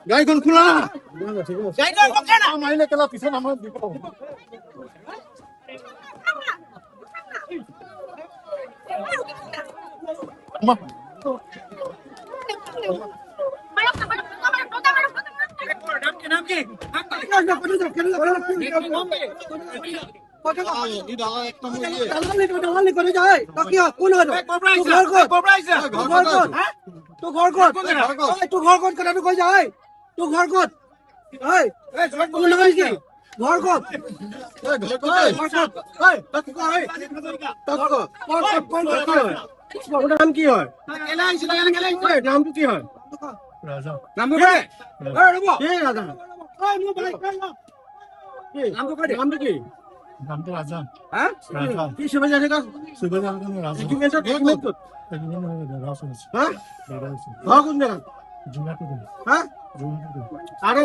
গাড়িখন খোলা না গাড়িখন বন্ধ না মাইনে কেলা পিছন আমার দিব দালালি করে যায় কি কোন হয় তো ঘর কর তো ঘর কর করে কই যায় তো ঘর কর এই কোন হয় কি ঘর কর ওটার নাম কি হয় নামটা কি হয় নাম নামটা কি নামটা রাজা হ্যাঁ রাজা কি সেবা জানে কা সুবেদার রাজা হ্যাঁ কোন জায়গা জুনাপুর হ্যাঁ জুনাপুর আরে